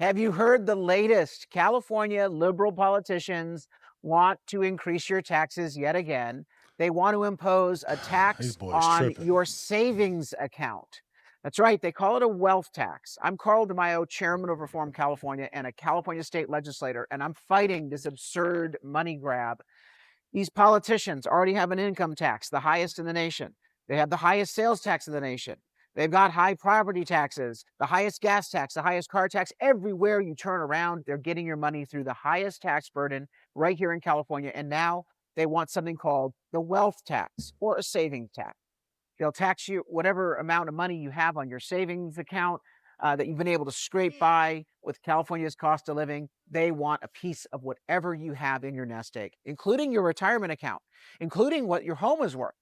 Have you heard the latest? California liberal politicians want to increase your taxes yet again. They want to impose a These tax boys on tripping. your savings account. That's right, they call it a wealth tax. I'm Carl DeMaio, chairman of Reform California and a California state legislator, and I'm fighting this absurd money grab. These politicians already have an income tax, the highest in the nation. They have the highest sales tax in the nation. They've got high property taxes, the highest gas tax, the highest car tax. Everywhere you turn around, they're getting your money through the highest tax burden right here in California. And now they want something called the wealth tax or a savings tax. They'll tax you whatever amount of money you have on your savings account that you've been able to scrape by with California's cost of living. They want a piece of whatever you have in your nest egg, including your retirement account, including what your home is worth.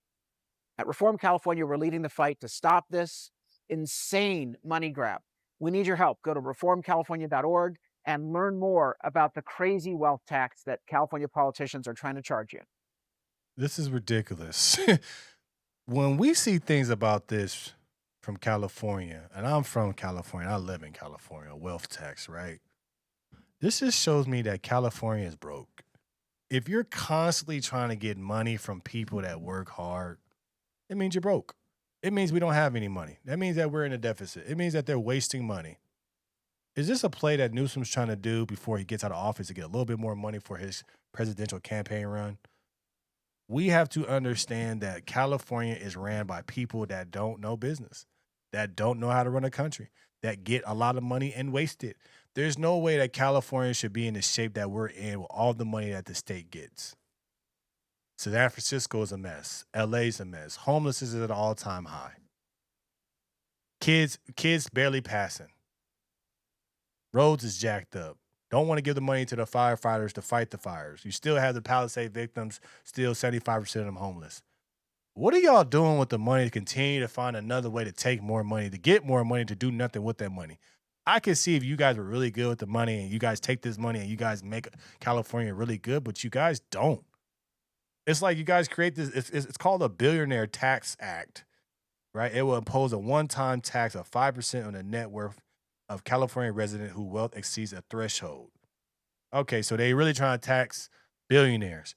At Reform California, we're leading the fight to stop this insane money grab. We need your help. Go to reformcalifornia.org and learn more about the crazy wealth tax that California politicians are trying to charge you. This is ridiculous. When we see things about this from California, and I'm from California, I live in California, wealth tax, right? This just shows me that California is broke. If you're constantly trying to get money from people that work hard, it means you're broke. It means we don't have any money. That means that we're in a deficit. It means that they're wasting money. Is this a play that Newsom's trying to do before he gets out of office to get a little bit more money for his presidential campaign run? We have to understand that California is ran by people that don't know business, that don't know how to run a country, that get a lot of money and waste it. There's no way that California should be in the shape that we're in with all the money that the state gets. San Francisco is a mess. LA's a mess. Homelessness is at an all-time high. Kids barely passing. Roads is jacked up. Don't want to give the money to the firefighters to fight the fires. You still have the Palisade victims, still 75% of them homeless. What are y'all doing with the money to continue to find another way to take more money, to get more money, to do nothing with that money? I can see if you guys were really good with the money and you guys take this money and you guys make California really good, but you guys don't. It's like you guys create this, it's called a Billionaire Tax Act, right? It will impose a one-time tax of 5% on the net worth of California resident who wealth exceeds a threshold. Okay, so they really trying to tax billionaires.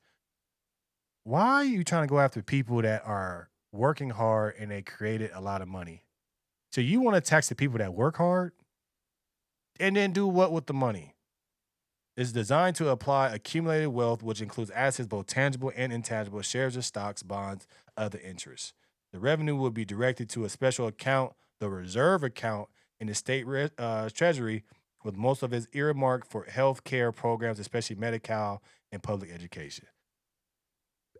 Why are you trying to go after people that are working hard and they created a lot of money? So you want to tax the people that work hard and then do what with the money? It's designed to apply accumulated wealth, which includes assets both tangible and intangible, shares of stocks, bonds, other interests. The revenue will be directed to a special account, the reserve account in the state treasury, with most of it earmarked for health care programs, especially Medi-Cal and public education.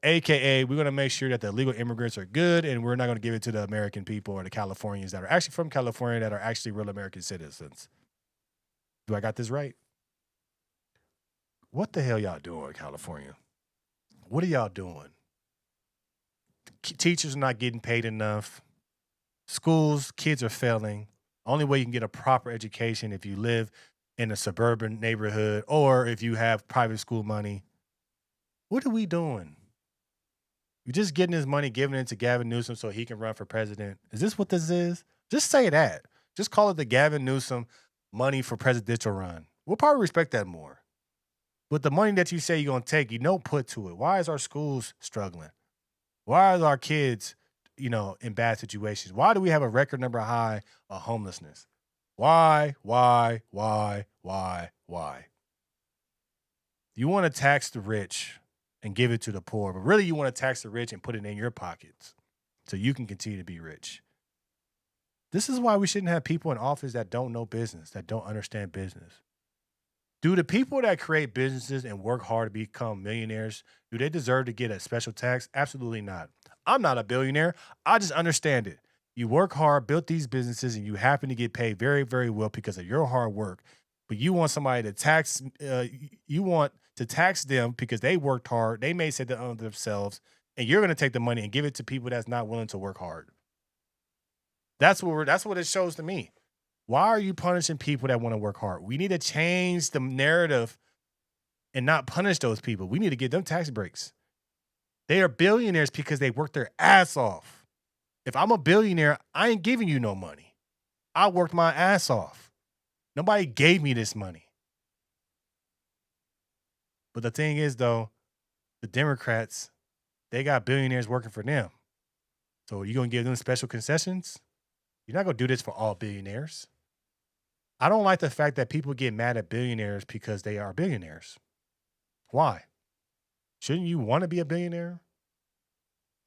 AKA, we're going to make sure that the illegal immigrants are good, and we're not going to give it to the American people or the Californians that are actually from California that are actually real American citizens. Do I got this right? What the hell y'all doing, California? What are y'all doing? Teachers are not getting paid enough. Schools, kids are failing. Only way you can get a proper education if you live in a suburban neighborhood or if you have private school money. What are we doing? You're just getting this money, giving it to Gavin Newsom so he can run for president. Is this what this is? Just say that. Just call it the Gavin Newsom money for presidential run. We'll probably respect that more. But the money that you say you're going to take, you don't put to it. Why is our schools struggling? Why are our kids, in bad situations? Why do we have a record number high of homelessness? Why? You want to tax the rich and give it to the poor, but really you want to tax the rich and put it in your pockets so you can continue to be rich. This is why we shouldn't have people in office that don't know business, that don't understand business. Do the people that create businesses and work hard to become millionaires, do they deserve to get a special tax? Absolutely not. I'm not a billionaire. I just understand it. You work hard, built these businesses, and you happen to get paid very, very well because of your hard work. But you want somebody to tax, you want to tax them because they worked hard. They may say that on themselves, and you're going to take the money and give it to people that's not willing to work hard. That's what it shows to me. Why are you punishing people that want to work hard? We need to change the narrative and not punish those people. We need to give them tax breaks. They are billionaires because they worked their ass off. If I'm a billionaire, I ain't giving you no money. I worked my ass off. Nobody gave me this money. But the thing is, though, the Democrats, they got billionaires working for them. So you going to give them special concessions? You're not going to do this for all billionaires. I don't like the fact that people get mad at billionaires because they are billionaires. Why? Shouldn't you want to be a billionaire?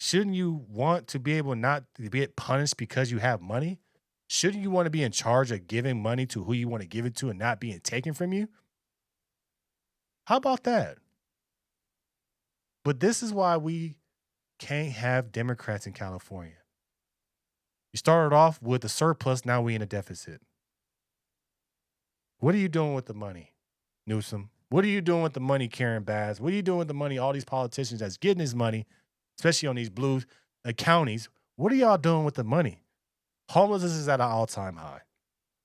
Shouldn't you want to be able not to get punished because you have money? Shouldn't you want to be in charge of giving money to who you want to give it to and not being taken from you? How about that? But this is why we can't have Democrats in California. You started off with a surplus, now we in a deficit. What are you doing with the money, Newsom? What are you doing with the money, Karen Bass? What are you doing with the money, all these politicians that's getting this money, especially on these blue counties? What are y'all doing with the money? Homelessness is at an all-time high.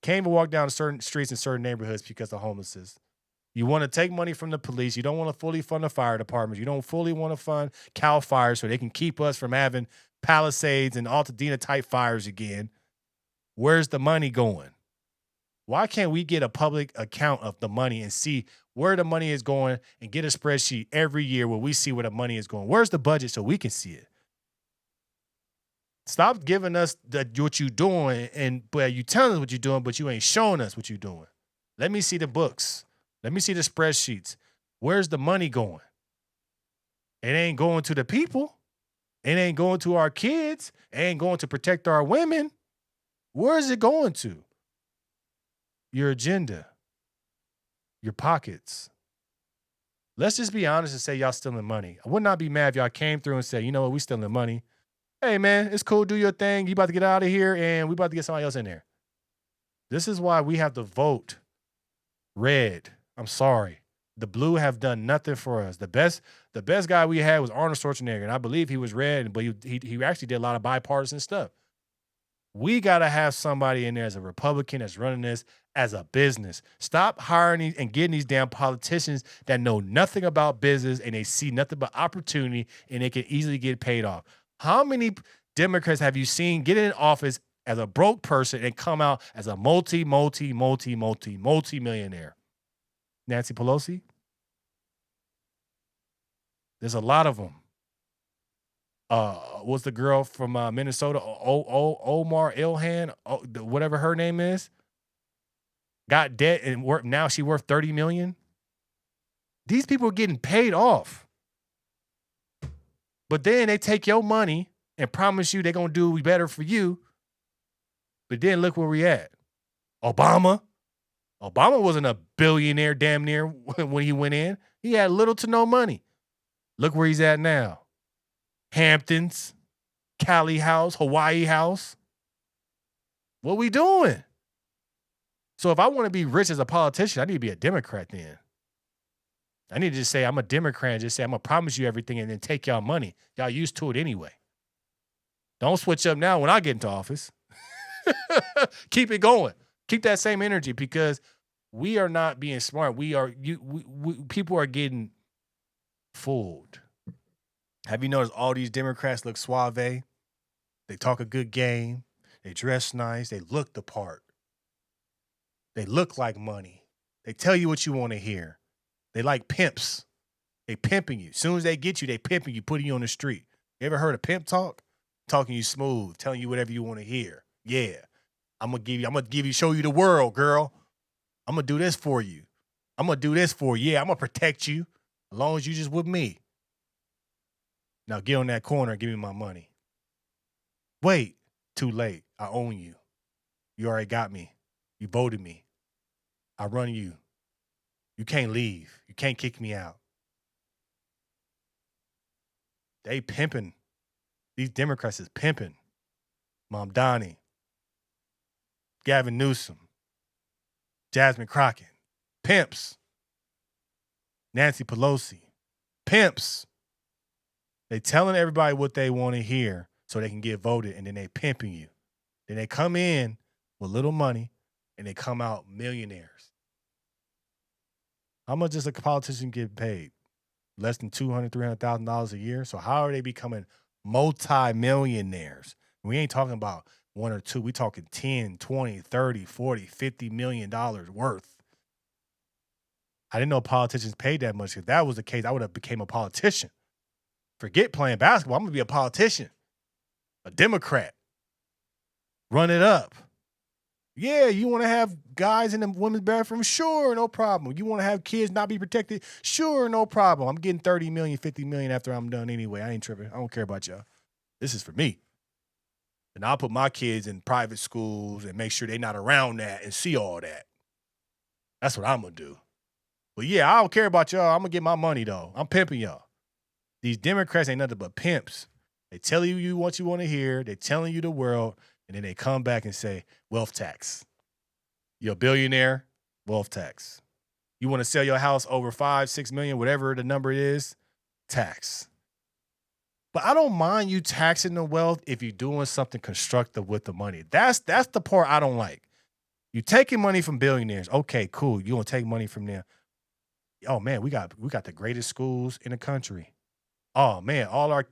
Can't even walk down certain streets in certain neighborhoods because of homelessness. You want to take money from the police. You don't want to fully fund the fire departments. You don't fully want to fund CAL FIRE so they can keep us from having Palisades and Altadena-type fires again. Where's the money going? Why can't we get a public account of the money and see where the money is going and get a spreadsheet every year where we see where the money is going? Where's the budget so we can see it? Stop giving us what you're doing, but you telling us what you're doing, but you ain't showing us what you're doing. Let me see the books. Let me see the spreadsheets. Where's the money going? It ain't going to the people. It ain't going to our kids. It ain't going to protect our women. Where is it going to? Your agenda. Your pockets. Let's just be honest and say y'all stealing money. I would not be mad if y'all came through and said, you know what, we stealing money. Hey, man, it's cool. Do your thing. You about to get out of here, and we about to get somebody else in there. This is why we have to vote red. I'm sorry. The blue have done nothing for us. The best guy we had was Arnold Schwarzenegger, and I believe he was red, but he actually did a lot of bipartisan stuff. We got to have somebody in there as a Republican that's running this as a business. Stop hiring and getting these damn politicians that know nothing about business and they see nothing but opportunity and they can easily get paid off. How many Democrats have you seen get in office as a broke person and come out as a multi-millionaire? Nancy Pelosi? There's a lot of them. What's the girl from Minnesota? Omar Ilhan, whatever her name is, got debt and now she worth $30 million. These people are getting paid off, but then they take your money and promise you they're gonna do better for you. But then look where we at. Obama wasn't a billionaire damn near when he went in. He had little to no money. Look where he's at now. Hamptons, Cali house, Hawaii house. What we doing? So if I want to be rich as a politician, I need to be a Democrat then. I need to just say I'm a Democrat and just say I'm going to promise you everything and then take y'all money. Y'all used to it anyway. Don't switch up now when I get into office. Keep it going. Keep that same energy because we are not being smart. People are getting fooled. Have you noticed all these Democrats look suave? They talk a good game. They dress nice. They look the part. They look like money. They tell you what you want to hear. They like pimps. They pimping you. As soon as they get you, they pimping you, putting you on the street. You ever heard a pimp talk? Talking you smooth, telling you whatever you want to hear. Yeah. I'm gonna show you the world, girl. I'm gonna do this for you. I'm gonna do this for you. Yeah, I'm gonna protect you as long as you just with me. Now get on that corner and give me my money. Wait, too late. I own you. You already got me. You voted me. I run you. You can't leave. You can't kick me out. They pimping. These Democrats is pimping. Mom Donnie, Gavin Newsom, Jasmine Crockett, pimps. Nancy Pelosi, pimps. They telling everybody what they want to hear so they can get voted, and then they pimping you. Then they come in with little money, and they come out millionaires. How much does a politician get paid? Less than $200,000, $300,000 a year? So how are they becoming multi-millionaires? We ain't talking about one or two. We talking 10, 20, 30, 40, $50 million worth. I didn't know politicians paid that much. If that was the case, I would have became a politician. Forget playing basketball. I'm going to be a politician, a Democrat. Run it up. Yeah, you want to have guys in the women's bathroom? Sure, no problem. You want to have kids not be protected? Sure, no problem. I'm getting 30 million, 50 million after I'm done anyway. I ain't tripping. I don't care about y'all. This is for me. And I'll put my kids in private schools and make sure they're not around that and see all that. That's what I'm going to do. But yeah, I don't care about y'all. I'm going to get my money, though. I'm pimping y'all. These Democrats ain't nothing but pimps. They tell you what you want to hear. They're telling you the world. And then they come back and say, wealth tax. You're a billionaire, wealth tax. You want to sell your house over 5, 6 million, whatever the number is, tax. But I don't mind you taxing the wealth if you're doing something constructive with the money. That's the part I don't like. You taking money from billionaires. Okay, cool. You want to take money from them. Oh man, we got the greatest schools in the country. Oh man, all our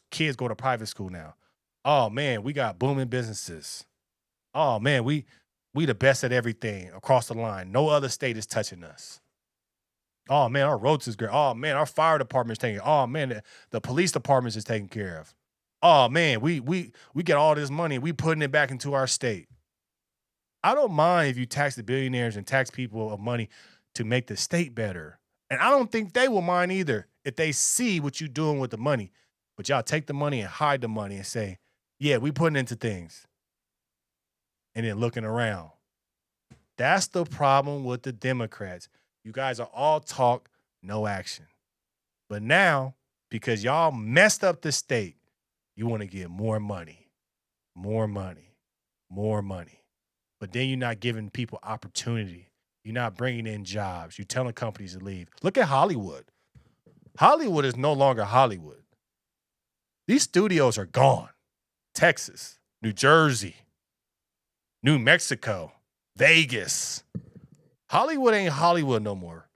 kids go to private school now. Oh man, we got booming businesses. Oh man, we the best at everything across the line. No other state is touching us. Oh man, our roads is great. Oh man, our fire department is taking. Oh man, the police department is taken care of. Oh man, we get all this money. We putting it back into our state. I don't mind if you tax the billionaires and tax people of money to make the state better. And I don't think they will mind either if they see what you're doing with the money. But y'all take the money and hide the money and say, yeah, we putting into things. And then looking around. That's the problem with the Democrats. You guys are all talk, no action. But now, because y'all messed up the state, you want to get more money, more money, more money. But then you're not giving people opportunity. You're not bringing in jobs. You're telling companies to leave. Look at Hollywood. Hollywood is no longer Hollywood. These studios are gone. Texas, New Jersey, New Mexico, Vegas. Hollywood ain't Hollywood no more.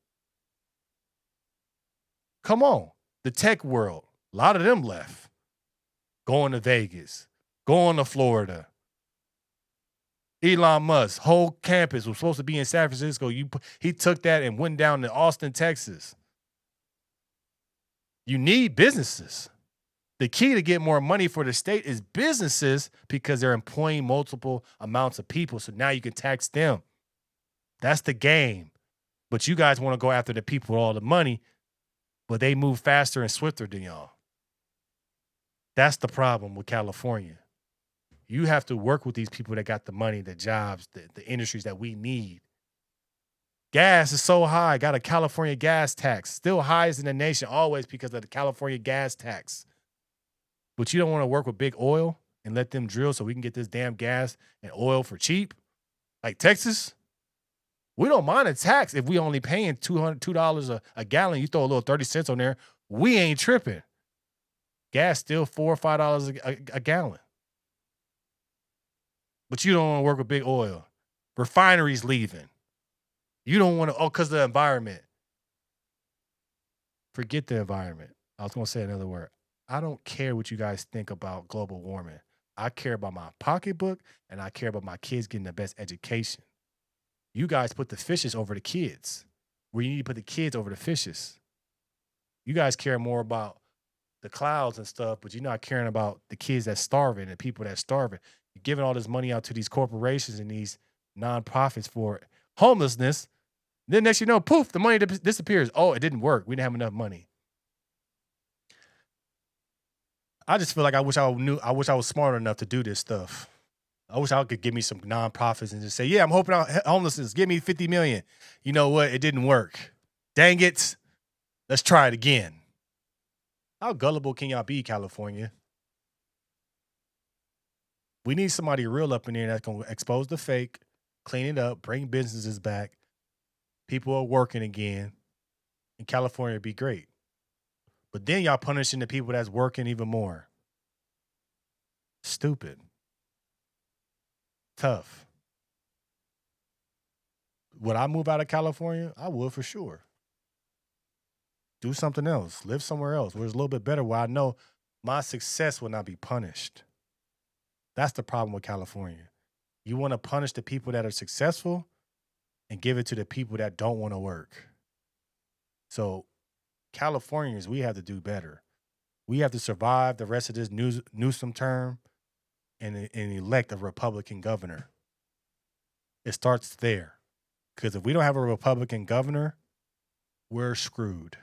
Come on. The tech world, a lot of them left. Going to Vegas, going to Florida. Elon Musk, whole campus was supposed to be in San Francisco. He took that and went down to Austin, Texas. You need businesses. The key to get more money for the state is businesses because they're employing multiple amounts of people. So now you can tax them. That's the game. But you guys want to go after the people with all the money, but they move faster and swifter than y'all. That's the problem with California. You have to work with these people that got the money, the jobs, the industries that we need. Gas is so high. Got a California gas tax. Still highest in the nation always because of the California gas tax. But you don't want to work with big oil and let them drill so we can get this damn gas and oil for cheap? Like Texas? We don't mind a tax if we only paying $2 a gallon. You throw a little 30 cents on there. We ain't tripping. Gas still $4 or $5 a gallon. But you don't want to work with big oil. Refineries leaving. You don't want to, because of the environment. Forget the environment. I was going to say another word. I don't care what you guys think about global warming. I care about my pocketbook, and I care about my kids getting the best education. You guys put the fishes over the kids, where you need to put the kids over the fishes. You guys care more about the clouds and stuff, but you're not caring about the kids that's starving and people that's starving. You're giving all this money out to these corporations and these nonprofits for homelessness. Then next you know, poof, the money disappears. Oh, it didn't work. We didn't have enough money. I just feel like I wish I was smart enough to do this stuff. I wish I could give me some nonprofits and just say, yeah, I'm hoping out homelessness. Give me 50 million. You know what? It didn't work. Dang it. Let's try it again. How gullible can y'all be, California? We need somebody real up in there that's going to expose the fake, clean it up, bring businesses back. People are working again. And California would be great. But then y'all punishing the people that's working even more. Stupid. Tough. Would I move out of California? I would for sure. Do something else. Live somewhere else where it's a little bit better, where I know my success will not be punished. That's the problem with California. You want to punish the people that are successful and give it to the people that don't want to work. So Californians, we have to do better. We have to survive the rest of this Newsom term and elect a Republican governor. It starts there. Because if we don't have a Republican governor, we're screwed.